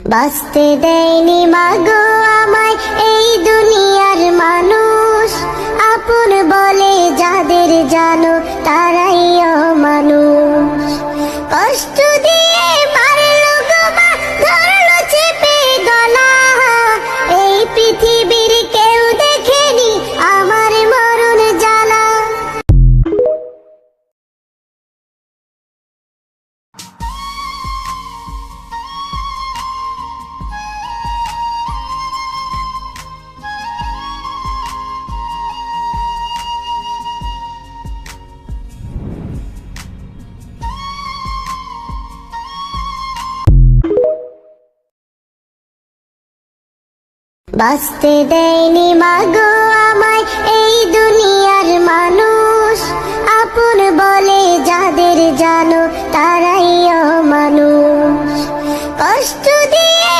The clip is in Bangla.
বাঁচতে দেয়নি মাগো আমায় এই দুনিয়ার মানুষ, আপন বলে যাদের জানো তারাই অমানুষ। কষ্ট দিয়ে মারলো গো মা, ধরলো চেপে গলা, এই পৃথিবীর কেউ দেখেনি আমার মরণ জ্বালা। বাঁচতে দেয়নি মাগো আমায় এই দুনিয়ার মানুষ, আপন বলে যাদের জানো তারাই অমানুষ। কষ্ট দিয়ে